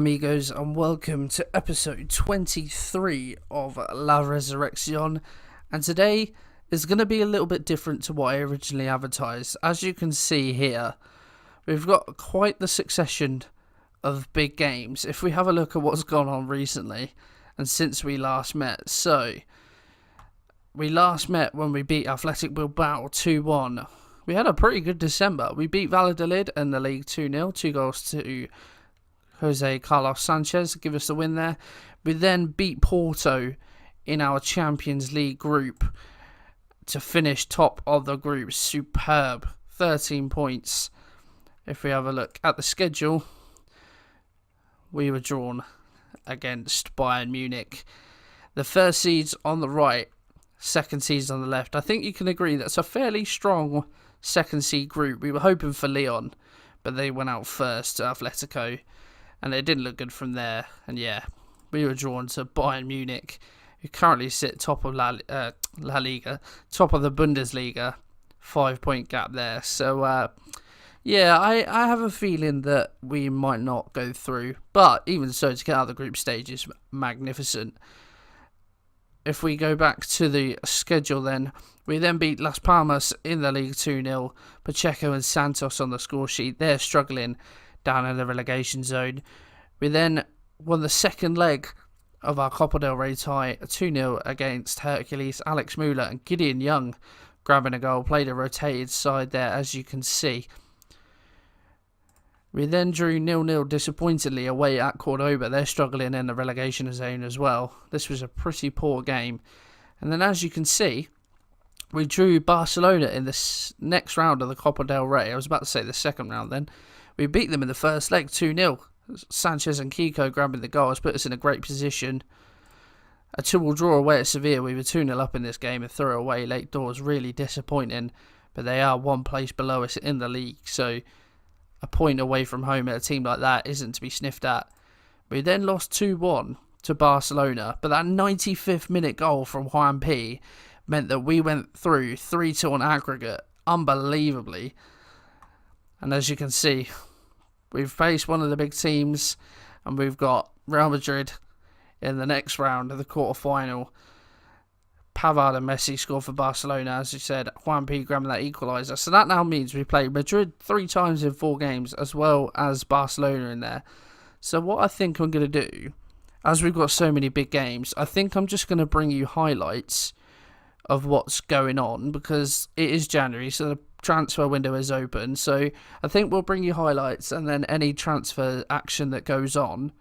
amigos, and welcome to episode 23 of La Resurreccion. And today is going to be a little bit different to what I originally advertised. As you can see here, we've got quite the succession of big games if we have a look at what's gone on recently and since we last met. So, we last met when we beat Athletic Bilbao 2-1. We had a pretty good December. We beat Valladolid in the league 2-0, 2 goals to Jose Carlos Sanchez, give us the win there. We then beat Porto in our Champions League group to finish top of the group. Superb. 13 points. If we have a look at the schedule, we were drawn against Bayern Munich. The first seeds on the right, second seeds on the left. I think you can agree that's a fairly strong second seed group. We were hoping for Lyon, but they went out first to Atletico, and it didn't look good from there. And yeah, we were drawn to Bayern Munich, who currently sit top of La Liga, top of the Bundesliga, 5-point gap there. So yeah, I have a feeling that we might not go through, but even so, to get out of the group stage is magnificent. If we go back to the schedule then, we then beat Las Palmas in the league 2-0. Pacheco and Santos on the score sheet. They're struggling down in the relegation zone. We then won the second leg of our Copa del Rey tie, 2-0 against Hercules. Alex Müller and Gideon Young grabbing a goal. Played a rotated side there, as you can see. We then drew 0-0 disappointingly away at Cordoba. They're struggling in the relegation zone as well. This was a pretty poor game. And then, as you can see, we drew Barcelona in the next round of the Copa del Rey. I was about to say the second round then. We beat them in the first leg 2-0. Sanchez and Kiko grabbing the goals put us in a great position. A 2-2 draw away at Sevilla. We were 2-0 up in this game and threw it away late doors. Really disappointing. But they are one place below us in the league. So a point away from home at a team like that isn't to be sniffed at. We then lost 2-1 to Barcelona. But that 95th minute goal from Juan P meant that we went through 3-2 on aggregate. Unbelievably. And as you can see, we've faced one of the big teams, and we've got Real Madrid in the next round of the quarter-final. Pavard and Messi scored for Barcelona, as you said. Juan P grabbing that equaliser. So that now means we play Madrid 3 times in 4 games, as well as Barcelona in there. So what I think I'm going to do, as we've got so many big games, I think I'm just going to bring you highlights of what's going on, because it is January, so the transfer window is open. So I think we'll bring you highlights, and then any transfer action that goes on,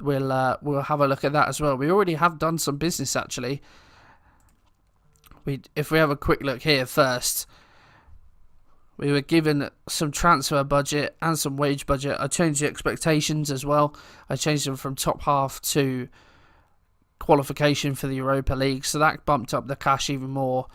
we'll have a look at that as well. We already have done some business actually. If we have a quick look here first, we were given some transfer budget and some wage budget. I changed the expectations as well. I changed them from top half to qualification for the Europa League, so that bumped up the cash even more.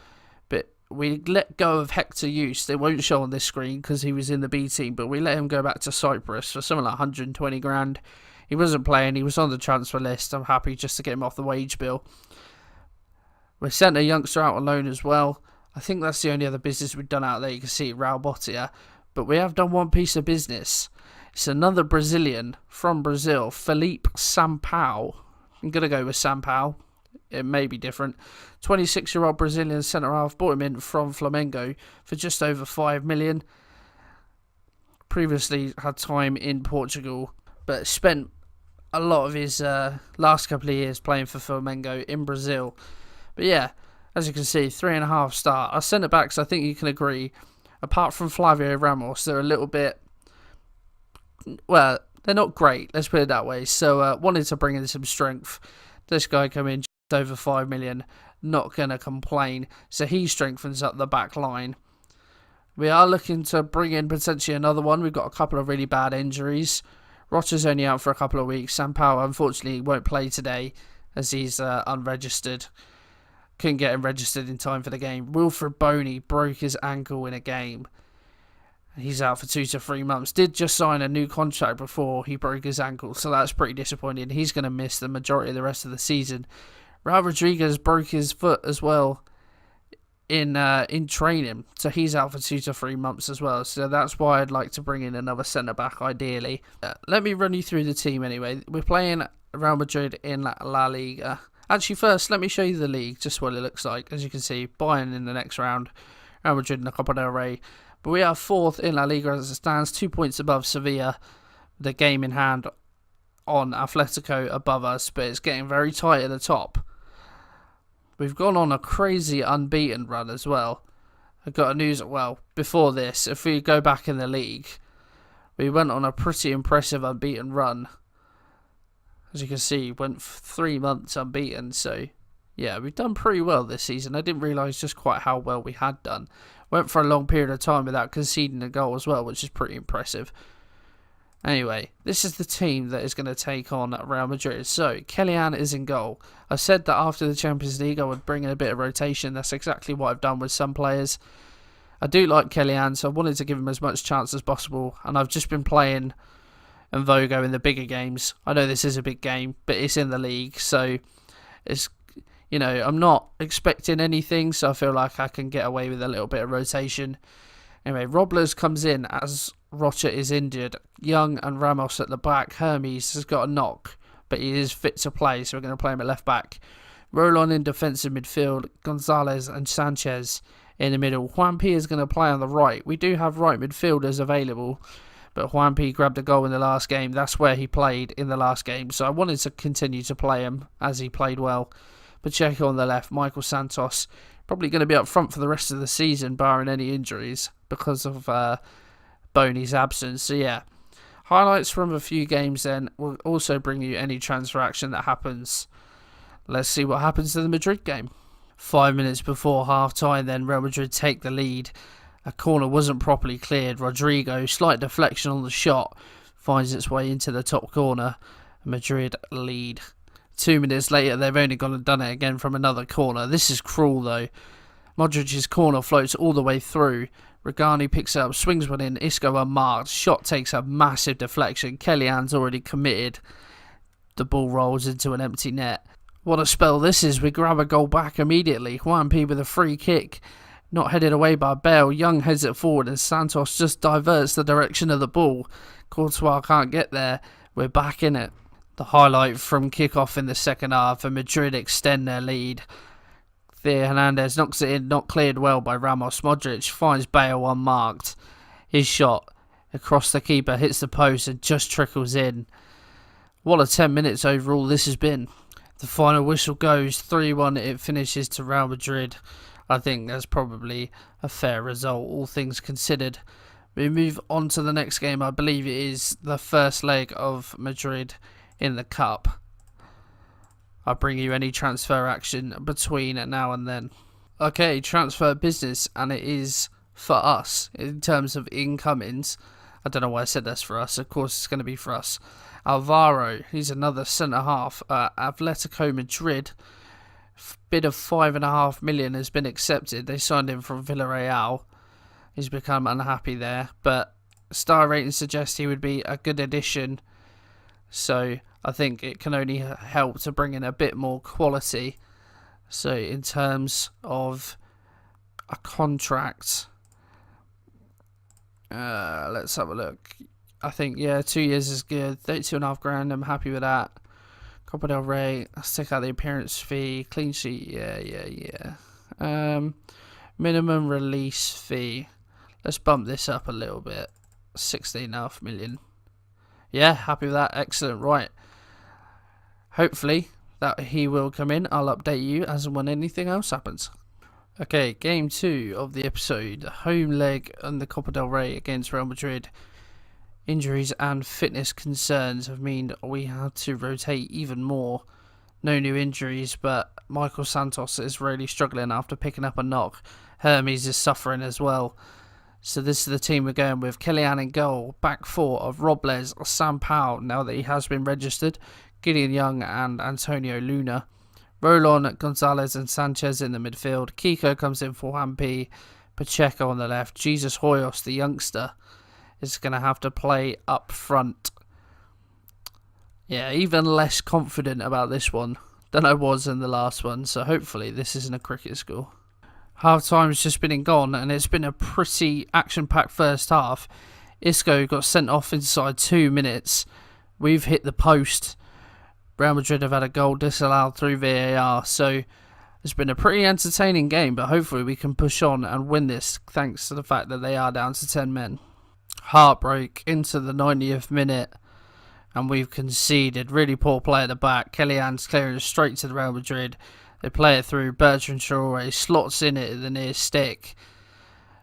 But we let go of Hector Use. They won't show on this screen because he was in the B team, but we let him go back to Cyprus for something like 120 grand. He wasn't playing, he was on the transfer list. I'm happy just to get him off the wage bill. We sent a youngster out on loan as well. I think that's the only other business we've done out there. You can see Raul Botia. But we have done one piece of business. It's another Brazilian from Brazil, Felipe Sampaio. I'm going to go with Sampaio. It may be different. 26-year-old Brazilian centre-half. Bought him in from Flamengo for just over 5 million. Previously had time in Portugal, but spent a lot of his last couple of years playing for Flamengo in Brazil. But yeah, as you can see, 3.5 star. Our centre-backs, I think you can agree, apart from Flavio Ramos, they're a little bit, well, they're not great, let's put it that way. So wanted to bring in some strength. This guy come in just over 5 million, not going to complain. So he strengthens up the back line. We are looking to bring in potentially another one. We've got a couple of really bad injuries. Rocha's only out for a couple of weeks. Sampaio, unfortunately, won't play today as he's unregistered. Couldn't get him registered in time for the game. Wilfred Boney broke his ankle in a game. He's out for 2 to 3 months. Did just sign a new contract before he broke his ankle, so that's pretty disappointing. He's going to miss the majority of the rest of the season. Raul Rodriguez broke his foot as well in training, so he's out for 2 to 3 months as well. So that's why I'd like to bring in another centre back ideally. Let me run you through the team anyway. We're playing Real Madrid in La Liga. Actually, first let me show you the league, just what it looks like. As you can see, Bayern in the next round, Real Madrid in the Copa del Rey. But we are 4th in La Liga as it stands, 2 points above Sevilla. The game in hand on Atletico above us, but it's getting very tight at the top. We've gone on a crazy unbeaten run as well. I got a news, well, before this, if we go back in the league, we went on a pretty impressive unbeaten run. As you can see, went 3 months unbeaten, so yeah, we've done pretty well this season. I didn't realise just quite how well we had done. Went for a long period of time without conceding a goal as well, which is pretty impressive. Anyway, this is the team that is going to take on Real Madrid. So, Kylian is in goal. I said that after the Champions League I would bring in a bit of rotation. That's exactly what I've done with some players. I do like Kylian, so I wanted to give him as much chance as possible. And I've just been playing Vogo in the bigger games. I know this is a big game, but it's in the league. So, it's, you know, I'm not expecting anything. So I feel like I can get away with a little bit of rotation. Anyway, Robles comes in as Rocha is injured. Young and Ramos at the back. Hermes has got a knock, but he is fit to play, so we're going to play him at left back. Rolon in defensive midfield. Gonzalez and Sanchez in the middle. Juanpi is going to play on the right. We do have right midfielders available, but Juanpi grabbed a goal in the last game. That's where he played in the last game, so I wanted to continue to play him as he played well. Pacheco on the left. Michael Santos probably going to be up front for the rest of the season, barring any injuries, because of Boney's absence. So yeah, highlights from a few games then. We'll also bring you any transfer action that happens. Let's see what happens to the Madrid game. 5 minutes before half-time then, Real Madrid take the lead. A corner wasn't properly cleared. Rodrigo, slight deflection on the shot, finds its way into the top corner. Madrid lead. 2 minutes later, they've only gone and done it again from another corner. This is cruel, though. Modric's corner floats all the way through. Regani picks it up, swings one in. Isco unmarked. Shot takes a massive deflection. Kylian's already committed. The ball rolls into an empty net. What a spell this is. We grab a goal back immediately. Juanpi with a free kick. Not headed away by Bale. Young heads it forward and Santos just diverts the direction of the ball. Courtois can't get there. We're back in it. The highlight from kickoff in the second half, and Madrid extend their lead. Theo Hernandez knocks it in, not cleared well by Ramos. Modric finds Bale unmarked. His shot across the keeper hits the post and just trickles in. What a 10 minutes overall this has been. The final whistle goes 3-1. It finishes to Real Madrid. I think that's probably a fair result, all things considered. We move on to the next game. I believe it is the first leg of Madrid in the cup. I'll bring you any transfer action between now and then. Okay, transfer business, and it is for us in terms of incomings. I don't know why I said that's for us. Of course, it's going to be for us. Alvaro, he's another centre half. Atletico Madrid, bid of $5.5 million has been accepted. They signed him from Villarreal. He's become unhappy there, but star rating suggests he would be a good addition. So I think it can only help to bring in a bit more quality. So in terms of a contract, let's have a look. I think, yeah, 2 years is good. 32.5 grand, I'm happy with that. Copa del Rey, let's take out the appearance fee. Clean sheet, yeah. Minimum release fee. Let's bump this up a little bit. 16.5 million. Yeah, happy with that. Excellent. Right. Hopefully that he will come in. I'll update you as and when anything else happens. Okay, game 2 of the episode. Home leg on the Copa del Rey against Real Madrid. Injuries and fitness concerns have meant we had to rotate even more. No new injuries, but Michael Santos is really struggling after picking up a knock. Hermes is suffering as well. So this is the team we're going with. Kylian in goal. Back four of Robles, Sam Powell, now that he has been registered. Gideon Young and Antonio Luna. Rolon, Gonzalez and Sanchez in the midfield. Kiko comes in for Juanpi. Pacheco on the left. Jesus Hoyos, the youngster, is going to have to play up front. Yeah, even less confident about this one than I was in the last one. So hopefully this isn't a cricket score. Half time's just been and gone, and it's been a pretty action-packed first half. Isco got sent off inside 2 minutes. We've hit the post. Real Madrid have had a goal disallowed through VAR, so it's been a pretty entertaining game, but hopefully we can push on and win this thanks to the fact that they are down to 10 men. Heartbreak into the 90th minute, and we've conceded. Really poor play at the back. Kellyan's clearing straight to the Real Madrid. They play it through. Bertrand Traore slots in it at the near stick.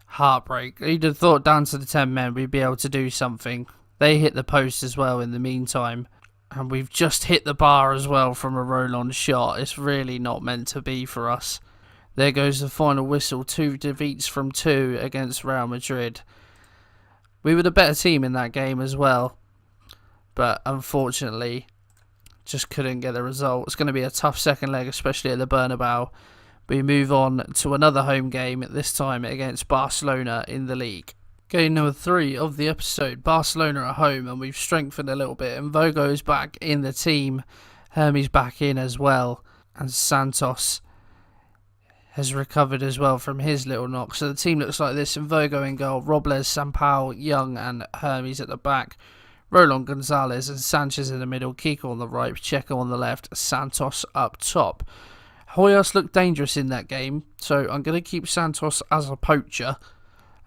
Heartbreak. You'd have thought down to the 10 men we'd be able to do something. They hit the post as well in the meantime. And we've just hit the bar as well from a roll-on shot. It's really not meant to be for us. There goes the final whistle. 2 defeats from 2 against Real Madrid. We were the better team in that game as well. But unfortunately, just couldn't get the result. It's going to be a tough second leg, especially at the Bernabeu. We move on to another home game, this time against Barcelona in the league. Game number 3 of the episode, Barcelona at home, and we've strengthened a little bit. And Vogo's back in the team. Hermes back in as well. And Santos has recovered as well from his little knock. So the team looks like this. And Vogo in goal, Robles, Sampaio, Young and Hermes at the back. Roland Gonzalez and Sanchez in the middle, Kiko on the right, Pacheco on the left, Santos up top. Hoyos looked dangerous in that game, so I'm going to keep Santos as a poacher,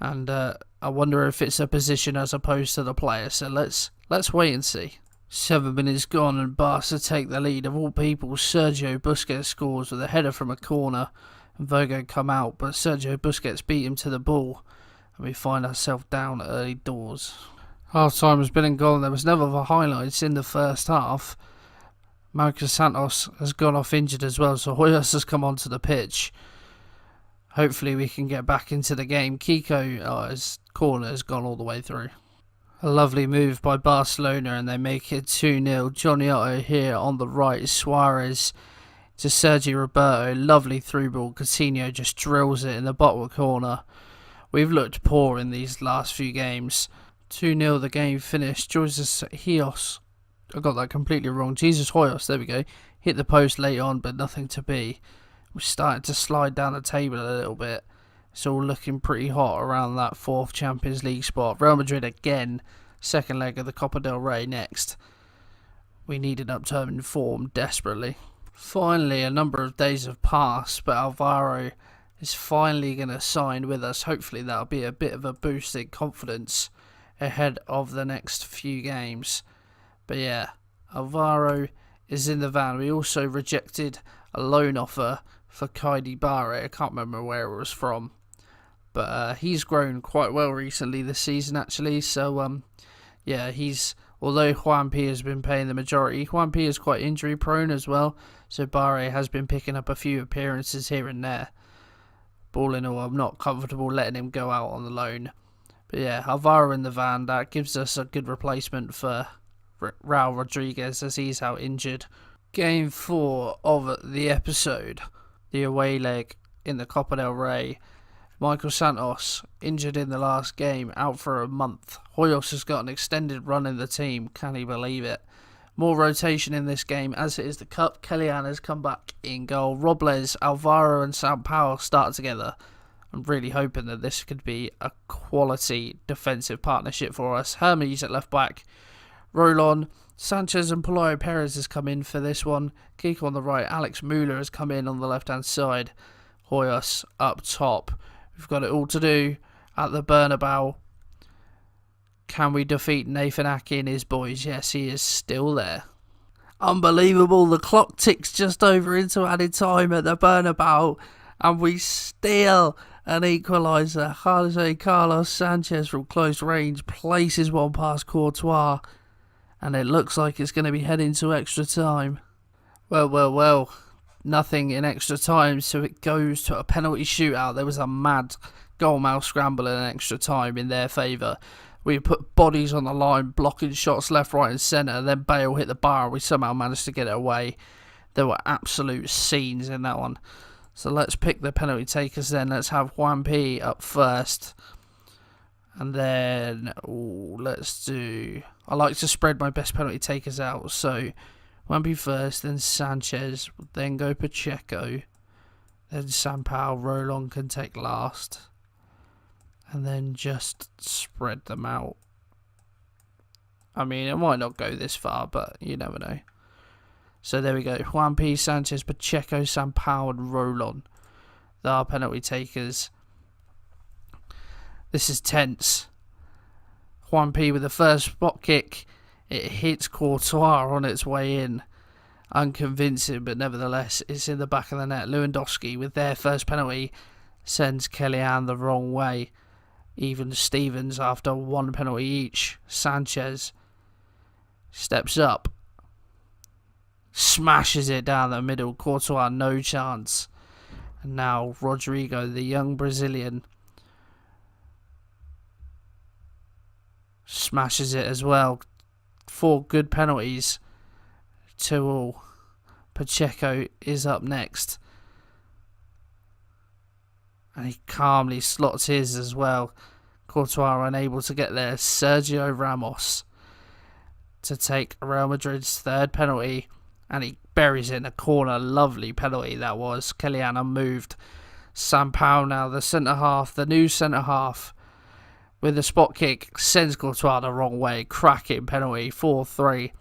and I wonder if it's a position as opposed to the player, so let's wait and see. 7 minutes gone and Barca take the lead. Of all people, Sergio Busquets scores with a header from a corner, and Vogo come out, but Sergio Busquets beat him to the ball, and we find ourselves down early doors. Half time has been and gone. There was none of the highlights in the first half. Marcos Santos has gone off injured as well, so Hoyos has come onto the pitch. Hopefully we can get back into the game. Kiko, his corner has gone all the way through. A lovely move by Barcelona and they make it 2-0. Johnny Otto here on the right. Suarez to Sergi Roberto. Lovely through ball. Coutinho just drills it in the bottom corner. We've looked poor in these last few games. 2-0 the game finished. Jesus Hoyos, I got that completely wrong. Jesus Hoyos, there we go. Hit the post late on, but nothing to be. We're starting to slide down the table a little bit. It's all looking pretty hot around that 4th Champions League spot. Real Madrid again. Second leg of the Copa del Rey next. We need an upturn in form desperately. Finally, a number of days have passed, but Alvaro is finally going to sign with us. Hopefully that'll be a bit of a boost in confidence ahead of the next few games. But yeah, Alvaro is in the van. We also rejected a loan offer for Kaidi Barre. I can't remember where it was from. But he's grown quite well recently this season actually. So yeah, although Juan P has been playing the majority, Juan P is quite injury prone as well. So Barre has been picking up a few appearances here and there. All in all, I'm not comfortable letting him go out on the loan. But yeah, Alvaro in the van, that gives us a good replacement for Raul Rodriguez as he's out injured. Game 4 of the episode, the away leg in the Copa del Rey. Michael Santos, injured in the last game, out for a month. Hoyos has got an extended run in the team, can he believe it? More rotation in this game, as it is the Cup. Kellyan has come back in goal. Robles, Alvaro and Sampaio start together. I'm really hoping that this could be a quality defensive partnership for us. Hermes at left back. Roland, Sanchez and Pelayo Perez has come in for this one. Kiko on the right. Alex Muller has come in on the left hand side. Hoyos up top. We've got it all to do at the Bernabeu. Can we defeat Nathan Ake and his boys? Yes, he is still there. Unbelievable. The clock ticks just over into added time at the Bernabeu. And we steal an equaliser. Jose Carlos Sanchez from close range places one past Courtois. And it looks like it's going to be heading to extra time. Well. Nothing in extra time, so it goes to a penalty shootout. There was a mad goalmouth scramble in extra time in their favour. We put bodies on the line, blocking shots left, right and centre. And then Bale hit the bar and we somehow managed to get it away. There were absolute scenes in that one. So let's pick the penalty takers then. Let's have Juan P up first. And then, I like to spread my best penalty takers out. So Juan P first, then Sanchez, then go Pacheco, Then Sampaio, Rolon can take last. And then just spread them out. I mean, it might not go this far, but you never know. So there we go. Juan P, Sanchez, Pacheco, Sampaio and Rolon. They are penalty takers. This is tense. Juan P with the first spot kick. It hits Courtois on its way in. Unconvincing, but nevertheless, it's in the back of the net. Lewandowski with their first penalty sends Kellyan the wrong way. Even Stevens after one penalty each. Sanchez steps up. Smashes it down the middle. Courtois, no chance. And now Rodrigo, the young Brazilian, smashes it as well. 4 good penalties. 2-2. Pacheco is up next. And he calmly slots his as well. Courtois unable to get there. Sergio Ramos to take Real Madrid's 3rd penalty. And he buries it in a corner. Lovely penalty that was. Kellyan unmoved. Sampaio now the centre half. The new centre half. With a spot kick. Sends Courtois the wrong way. Cracking penalty. 4-3.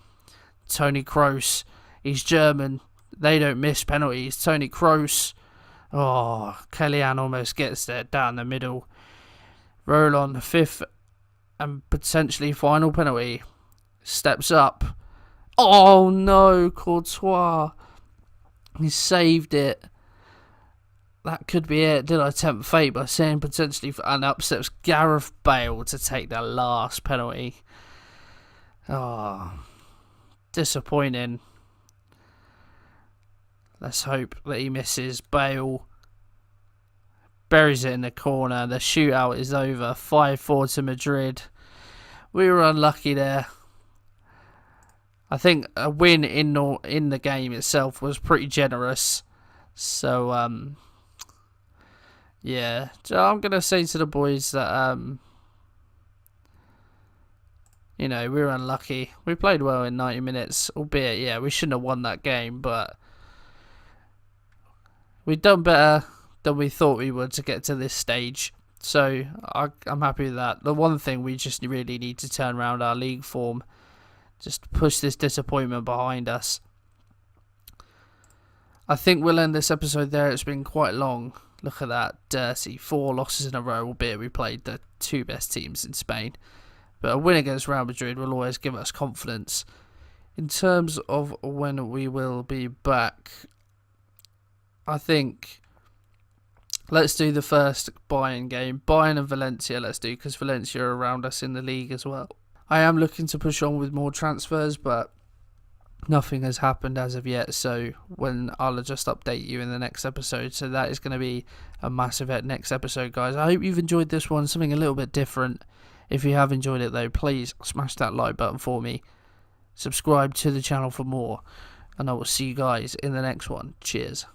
Toni Kroos. He's German. They don't miss penalties. Toni Kroos. Oh, Kellyan almost gets there down the middle. Rolon, 5th and potentially final penalty. Steps up. Oh no, Courtois. He saved it. That could be it. Did I tempt fate by saying potentially, and upsets Gareth Bale to take the last penalty. Oh, disappointing. Let's hope that he misses. Bale buries it in the corner. The shootout is over. 5-4 to Madrid. We were unlucky there. I think a win in the game itself was pretty generous. So, yeah. So I'm going to say to the boys that, you know, we were unlucky. We played well in 90 minutes. Albeit, yeah, we shouldn't have won that game. But we've done better than we thought we would to get to this stage. So I'm happy with that. The one thing we just really need to turn around our league form. Just push this disappointment behind us. I think we'll end this episode there. It's been quite long. Look at that. Dirty. 4 losses in a row, albeit we played the 2 best teams in Spain. But a win against Real Madrid will always give us confidence. In terms of when we will be back, I think let's do the first Bayern game. Bayern and Valencia, let's do, because Valencia are around us in the league as well. I am looking to push on with more transfers, but nothing has happened as of yet. So I'll just update you in the next episode. So that is going to be a massive next episode, guys. I hope you've enjoyed this one, something a little bit different. If you have enjoyed it though, please smash that like button for me. Subscribe to the channel for more. And I will see you guys in the next one. Cheers.